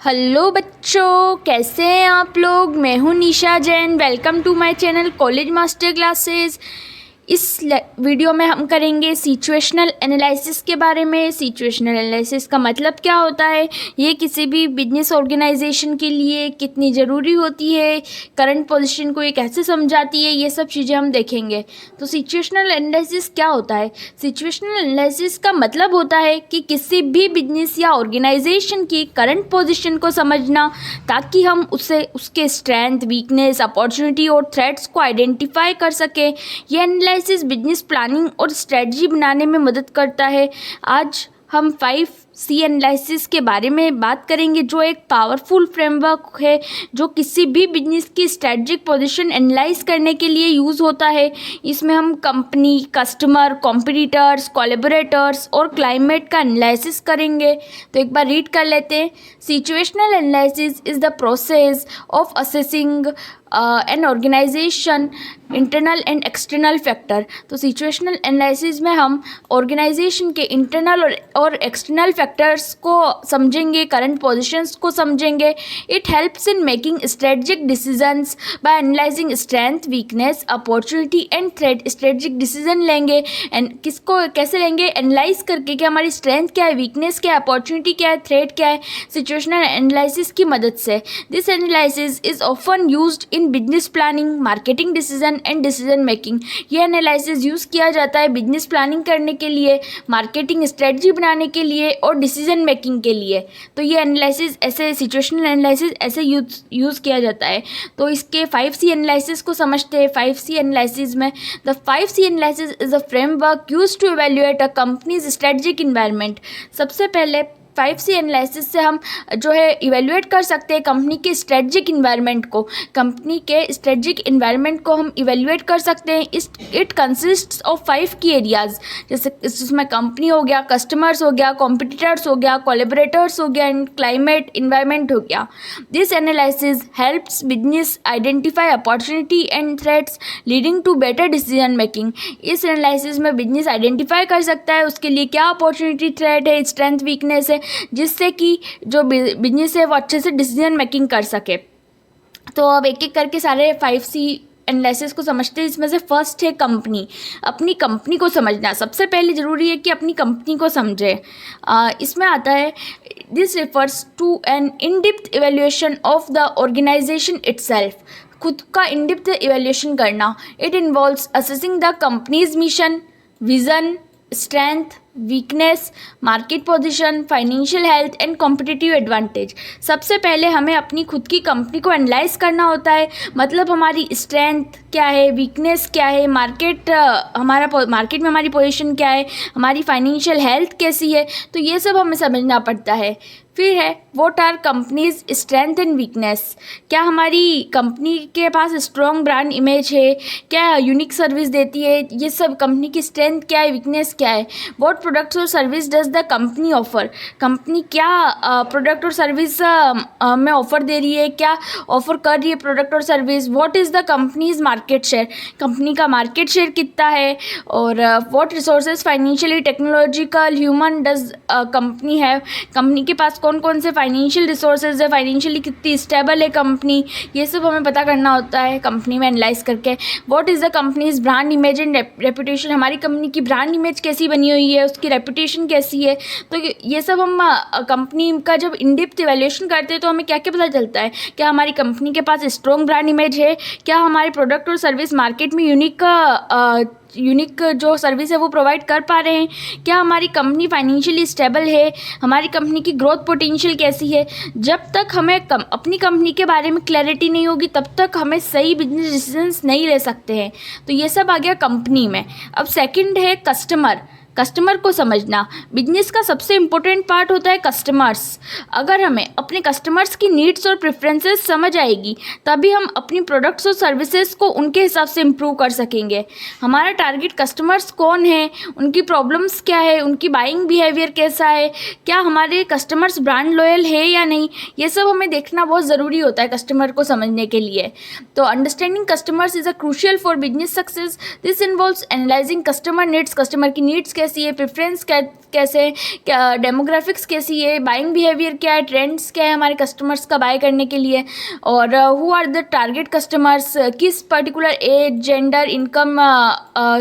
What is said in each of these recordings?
Hello बच्चों, कैसे हैं आप लोग। मैं हूं Nisha Jain. Welcome to my channel college master classes. इस वीडियो में हम करेंगे सिचुएशनल एनालिसिस के बारे में। सिचुएशनल एनालिसिस का मतलब क्या होता है, ये किसी भी बिजनेस ऑर्गेनाइजेशन के लिए कितनी ज़रूरी होती है, करंट पोजीशन को ये कैसे समझाती है, ये सब चीज़ें हम देखेंगे। तो सिचुएशनल एनालिसिस क्या होता है। सिचुएशनल एनालिसिस का मतलब होता है कि किसी भी बिजनेस या ऑर्गेनाइजेशन की करंट पोजीशन को समझना, ताकि हम उसके स्ट्रेंथ, वीकनेस, अपॉर्चुनिटी और थ्रेट्स को आइडेंटिफाई कर सकें। यह एनालिसिस बिजनेस प्लानिंग और स्ट्रेटजी बनाने में मदद करता है। आज हम 5C एनालिसिस के बारे में बात करेंगे, जो एक पावरफुल फ्रेमवर्क है जो किसी भी बिजनेस की स्ट्रेटजिक पोजीशन एनालाइज करने के लिए यूज़ होता है। इसमें हम कंपनी, कस्टमर, कॉम्पिटिटर्स, कोलैबोरेटर्स और क्लाइमेट का एनालिसिस करेंगे। तो एक बार रीड कर लेते हैं। Situational analysis is the process of assessing an organization internal and external factor. तो सिचुएशनल एनालिसिस में हम ऑर्गेनाइजेशन के इंटरनल और एक्सटर्नल फैक्टर्स को समझेंगे, करंट पोजीशंस को समझेंगे। It helps in making strategic decisions bye analysing strength, weakness, opportunity and threat. Strategic decision लेंगे एंड किसको कैसे लेंगे, एनालाइज करके कि हमारी स्ट्रेंथ क्या है, वीकनेस क्या है, अपॉर्चुनिटी क्या है, थ्रेट क्या है, सिचुएशनल एनालिसिस की मदद से। This analysis is often used in business planning, marketing decision and decision making. यह एनालिसिस यूज़ किया जाता है बिजनेस प्लानिंग करने के लिए, मार्केटिंग स्ट्रेटजी बनाने के लिए और डिसीजन मेकिंग के लिए। तो ये एनालिसिस ऐसे, सिचुएशनल एनालिसिस ऐसे यूज़ किया जाता है। तो इसके 5C एनालिसिस को समझते हैं। 5C एनालिसिस में the 5C analysis is a framework used to evaluate a company's strategic environment. सबसे पहले 5C एनालिसिस से हम जो है इवेल्युएट कर सकते हैं कंपनी के स्ट्रेटजिक इन्वायरमेंट को। कंपनी के स्ट्रेटजिक इन्वायरमेंट को हम इवेल्युएट कर सकते हैं। इट कंसिस्ट्स ऑफ 5 की एरियाज, जैसे इसमें कंपनी हो गया, कस्टमर्स हो गया, कॉम्पिटिटर्स हो गया, कोलैबोरेटर्स हो गया एंड क्लाइमेट इन्वायरमेंट हो गया। This analysis helps business identify opportunity and threats leading to better decision making. इस एनालिसिस में बिजनेस आइडेंटिफाई कर सकता है उसके लिए क्या अपॉर्चुनिटी, थ्रेट है, स्ट्रेंथ, वीकनेस है, जिससे कि जो बिजनेस है वो अच्छे से डिसीजन मेकिंग कर सके। तो अब एक एक करके सारे 5C एनालिसिस को समझते हैं। इसमें से फर्स्ट है कंपनी। अपनी कंपनी को समझना सबसे पहले ज़रूरी है कि अपनी कंपनी को समझे। इसमें आता है, this refers to an in depth evaluation of the organization itself. खुद का इन डेप्थ इवैल्यूएशन करना। It involves assessing the company's mission, vision, strength, weakness, market position, financial health and competitive advantage. सबसे पहले हमें अपनी खुद की कंपनी को एनालाइज करना होता है। मतलब हमारी स्ट्रेंथ क्या है, वीकनेस क्या है, मार्केट में हमारी पोजीशन क्या है, हमारी फाइनेंशियल हेल्थ कैसी है, तो ये सब हमें समझना पड़ता है। फिर है what are company's strength and weakness. क्या हमारी कंपनी के पास स्ट्रॉन्ग ब्रांड इमेज है, क्या यूनिक सर्विस देती है, ये सब कंपनी की स्ट्रेंथ क्या है, वीकनेस क्या है। व्हाट प्रोडक्ट्स और service does the company offer. Company क्या प्रोडक्ट और सर्विस में ऑफर दे रही है, क्या ऑफर कर रही है प्रोडक्ट और service. What is the companies market share, company का मार्केट शेयर कितना है। और what resources financially, technological, human does company है। कंपनी के पास कौन कौन से फाइनेंशियल रिसोर्सेज है, फाइनेंशियली कितनी स्टेबल है कंपनी, ये सब हमें पता करना होता है कंपनी में एनालाइज करके। What is the companies brand image and reputation. हमारी कंपनी की ब्रांड इमेज कैसी बनी हुई है, उसकी रेपुटेशन कैसी है। तो ये सब हम कंपनी का जब इन डेप्थ इवैल्यूएशन करते हैं तो हमें क्या क्या पता चलता है। क्या हमारी कंपनी के पास स्ट्रॉन्ग ब्रांड इमेज है, क्या हमारे प्रोडक्ट और सर्विस मार्केट में यूनिक जो सर्विस है वो प्रोवाइड कर पा रहे हैं, क्या हमारी कंपनी फाइनेंशियली स्टेबल है, हमारी कंपनी की ग्रोथ पोटेंशियल कैसी है। जब तक हमें अपनी कंपनी के बारे में क्लैरिटी नहीं होगी तब तक हमें सही बिजनेस डिसीजंस नहीं ले सकते हैं। तो ये सब आ गया कंपनी में। अब सेकंड है कस्टमर। कस्टमर को समझना। बिजनेस का सबसे इम्पोर्टेंट पार्ट होता है कस्टमर्स। अगर हमें अपने कस्टमर्स की नीड्स और प्रेफरेंसेस समझ आएगी तभी हम अपनी प्रोडक्ट्स और सर्विसेज को उनके हिसाब से इम्प्रूव कर सकेंगे। हमारा टारगेट कस्टमर्स कौन है, उनकी प्रॉब्लम्स क्या है, उनकी बाइंग बिहेवियर कैसा है, क्या हमारे कस्टमर्स ब्रांड लॉयल है या नहीं, ये सब हमें देखना बहुत ज़रूरी होता है कस्टमर को समझने के लिए। तो understanding customers is a crucial for business success. This involves analysing customer needs. Customer की नीड्स कैसी है, प्रेफरेंस कैसे, क्या डेमोग्राफिक्स कैसी है, बाइंग बिहेवियर क्या है, ट्रेंड्स क्या है हमारे कस्टमर्स का बाय करने के लिए, और who are the target customers, किस particular age, gender, income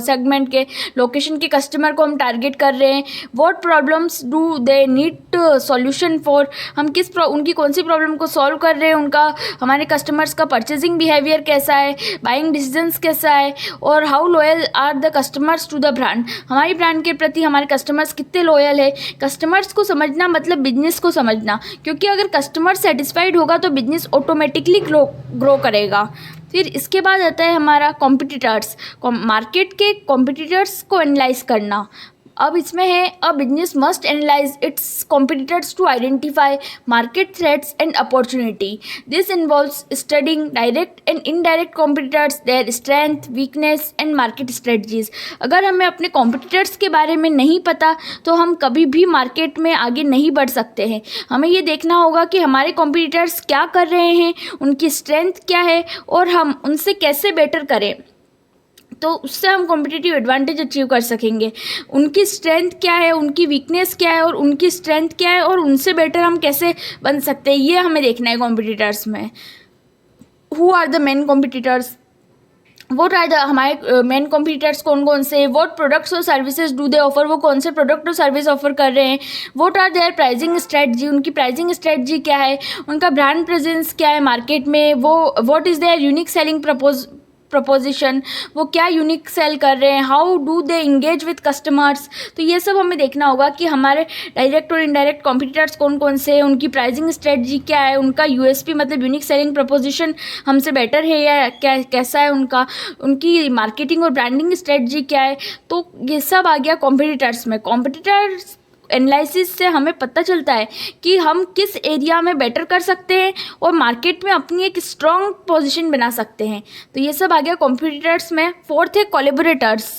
segment के, लोकेशन के कस्टमर को हम टारगेट कर रहे हैं, what problems do they need solution for, हम उनकी कौन सी प्रॉब्लम को सॉल्व कर रहे हैं, उनका हमारे कस्टमर्स का परचेजिंग बिहेवियर कैसा है, बाइंग डिसीजंस कैसा है, और how loyal are the customers to the brand, हमारी ब्रांड के प्रति हमारे कस्टमर्स कितने लॉयल है। कस्टमर्स को समझना मतलब बिजनेस को समझना, क्योंकि अगर कस्टमर सेटिस्फाइड होगा तो बिजनेस ऑटोमेटिकली ग्रो करेगा। फिर इसके बाद आता है हमारा कॉम्पिटिटर्स, मार्केट के कॉम्पिटिटर्स को एनालाइज करना। अब इसमें है a business must analyze its competitors to identify market threats and opportunity. This involves studying direct and indirect competitors, their strength, weakness and market strategies. अगर हमें अपने कॉम्पिटिटर्स के बारे में नहीं पता तो हम कभी भी मार्केट में आगे नहीं बढ़ सकते हैं। हमें ये देखना होगा कि हमारे कॉम्पिटिटर्स क्या कर रहे हैं, उनकी स्ट्रेंथ क्या है और हम उनसे कैसे बेटर करें, तो उससे हम कॉम्पिटिटिव एडवांटेज अचीव कर सकेंगे। उनकी स्ट्रेंथ क्या है, उनकी वीकनेस क्या है और उनकी स्ट्रेंथ क्या है और उनसे बेटर हम कैसे बन सकते हैं, ये हमें देखना है कॉम्पिटिटर्स में। Who are the main competitors, वो हमारे मेन कॉम्पिटिटर्स कौन कौन से, व्हाट प्रोडक्ट्स और सर्विसेज डू दे ऑफर, वो कौन से प्रोडक्ट और सर्विस ऑफर कर रहे हैं, what are their pricing strategy, उनकी प्राइसिंग स्ट्रेटजी क्या है, उनका ब्रांड प्रेजेंस क्या है मार्केट में, वो what is there unique selling preposition, वो क्या यूनिक सेल कर रहे हैं, how do they engage with customers. तो ये सब हमें देखना होगा कि हमारे डायरेक्ट और इनडायरेक्ट कॉम्पिटिटर्स कौन कौन से हैं, उनकी प्राइसिंग स्ट्रेटजी क्या है, उनका यूएसपी मतलब यूनिक सेलिंग प्रपोजिशन हमसे बेटर है या कैसा है उनकी मार्केटिंग और ब्रांडिंग स्ट्रेटजी क्या है। तो ये सब आ गया कॉम्पिटिटर्स में। कॉम्पिटिटर्स एनालिसिस से हमें पता चलता है कि हम किस एरिया में बेटर कर सकते हैं और मार्केट में अपनी एक स्ट्रॉन्ग पोजीशन बना सकते हैं। तो ये सब आ गया कॉम्पिटिटर्स में। फोर्थ है कोलैबोरेटर्स।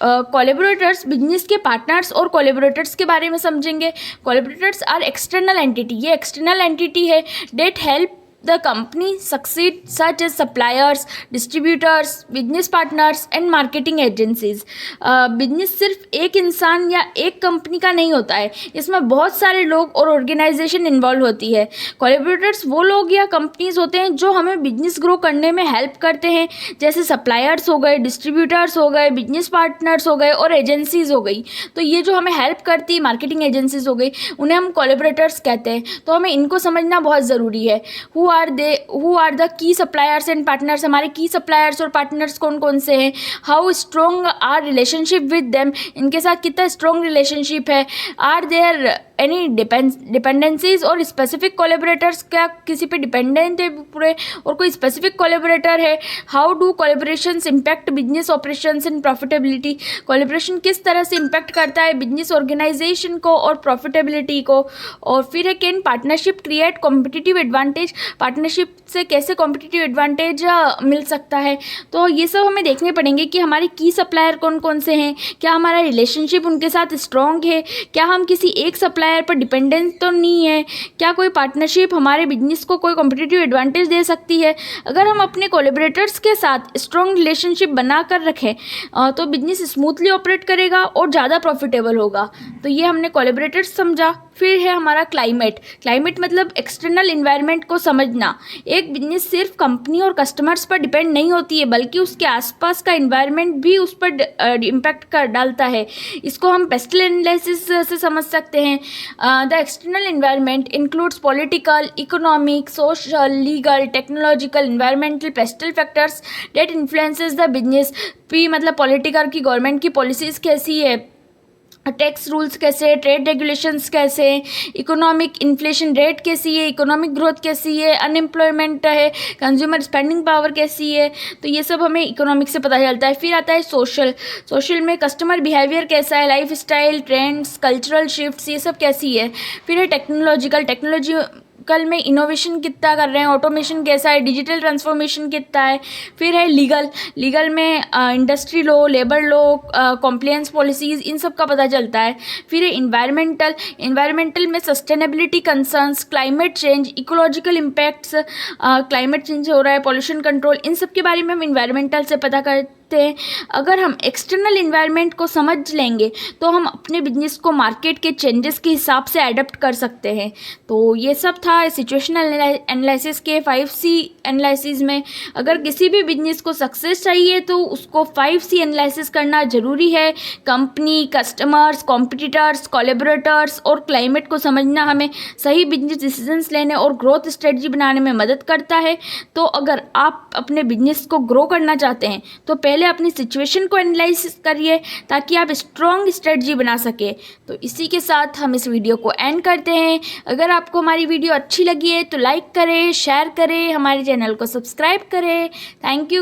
कोलैबोरेटर्स बिजनेस के पार्टनर्स और कोलैबोरेटर्स के बारे में समझेंगे। कोलैबोरेटर्स आर एक्सटर्नल एंटिटी, ये एक्सटर्नल एंटिटी है that help the company succeed such as suppliers, distributors, business partners and marketing agencies। Business सिर्फ एक इंसान या एक कंपनी का नहीं होता है, इसमें बहुत सारे लोग और ऑर्गेनाइजेशन इन्वॉल्व होती है। कोलैबोरेटर्स वो लोग या कंपनीज होते हैं जो हमें बिजनेस ग्रो करने में हेल्प करते हैं, जैसे सप्लायर्स हो गए, डिस्ट्रीब्यूटर्स हो गए, बिजनेस पार्टनर्स हो गए और एजेंसीज हो गई। तो ये जो हमें हेल्प करती है मार्केटिंग एजेंसीज हो गई, उन्हें हम कोलैबोरेटर्स कहते हैं। तो हमें इनको समझना बहुत ज़रूरी है। Who are the key suppliers and partners, हमारे की सप्लायर्स और पार्टनर्स कौन कौन से हैं, how strong are relationship with them, इनके साथ कितना स्ट्रॉन्ग रिलेशनशिप है, are there any dependencies or specific collaborators, क्या किसी पे डिपेंडेंट है पूरे और कोई स्पेसिफिक कोलैबोरेटर है, how do collaborations impact business operations and profitability, collaboration किस तरह से इम्पैक्ट करता है बिजनेस ऑर्गेनाइजेशन को और प्रॉफिटेबिलिटी को। और फिर है can partnership create competitive advantage, partnership से कैसे कॉम्पिटिटिव एडवांटेज मिल सकता है। तो ये सब हमें देखने पड़ेंगे कि हमारे की सप्लायर कौन कौन से हैं, क्या हमारा रिलेशनशिप उनके साथ स्ट्रॉन्ग है, क्या हम किसी एक सप्लायर पर डिपेंडेंट तो नहीं है, क्या कोई पार्टनरशिप हमारे बिजनेस को कोई कॉम्पिटिटिव एडवांटेज दे सकती है। अगर हम अपने कोलैबोरेटर्स के साथ स्ट्रॉन्ग रिलेशनशिप बना कर रखें तो बिजनेस स्मूथली ऑपरेट करेगा और ज़्यादा प्रॉफिटेबल होगा। तो ये हमने कोलैबोरेटर्स समझा। फिर है हमारा क्लाइमेट। क्लाइमेट मतलब एक्सटर्नल इन्वायरमेंट को समझना। एक बिजनेस सिर्फ कंपनी और कस्टमर्स पर डिपेंड नहीं होती है, बल्कि उसके आसपास का इन्वायरमेंट भी उस पर इम्पैक्ट कर डालता है। इसको हम पेस्टल एनालिसिस से समझ सकते हैं। The external environment includes political, economic, social, legal, technological, environmental, PESTEL factors that influences the business. P मतलब पॉलिटिकल की गवर्नमेंट की पॉलिसीज़ कैसी है, टैक्स रूल्स कैसे, ट्रेड रेगुलेशंस कैसे, इकोनॉमिक इन्फ्लेशन रेट कैसी है, इकोनॉमिक ग्रोथ कैसी है, अनएम्प्लॉयमेंट है, कंज्यूमर स्पेंडिंग पावर कैसी है। तो ये सब हमें इकोनॉमिक से पता चलता है। फिर आता है सोशल। सोशल में कस्टमर बिहेवियर कैसा है, life style, trends, cultural shifts, ये सब कैसी है। फिर है टेक्नोलॉजिकल। टेक्नोलॉजिकल में इनोवेशन कितना कर रहे हैं, ऑटोमेशन कैसा है, डिजिटल ट्रांसफॉर्मेशन कितना है। फिर है लीगल। लीगल में industry law, labour law, compliance policies, इन सब का पता चलता है। फिर है इन्वायरमेंटल। इन्वायरमेंटल में sustainability concerns, climate change, ecological impacts, climate change हो रहा है, पॉल्यूशन कंट्रोल, इन सब के बारे में हम इन्वायरमेंटल से पता कर सकते हैं। अगर हम एक्सटर्नल इन्वायरमेंट को समझ लेंगे तो हम अपने बिजनेस को मार्केट के चेंजेस के हिसाब से अडेप्ट कर सकते हैं। तो ये सब था सिचुएशनल एनालिसिस के 5C एनालिसिस में। अगर किसी भी बिजनेस को सक्सेस चाहिए तो उसको 5C एनालिसिस करना ज़रूरी है। कंपनी, कस्टमर्स, कॉम्पिटिटर्स, कोलैबोरेटर्स और क्लाइमेट को समझना हमें सही बिजनेस डिसीजंस लेने और ग्रोथ स्ट्रेटजी बनाने में मदद करता है। तो अगर आप अपने बिजनेस को ग्रो करना चाहते हैं तो पहले अपनी सिचुएशन को एनालाइज करिए ताकि आप स्ट्रॉन्ग स्ट्रेटजी बना सके। तो इसी के साथ हम इस वीडियो को एंड करते हैं। अगर आपको हमारी वीडियो अच्छी लगी है तो लाइक करें, शेयर करें, हमारे चैनल को सब्सक्राइब करें। Thank you.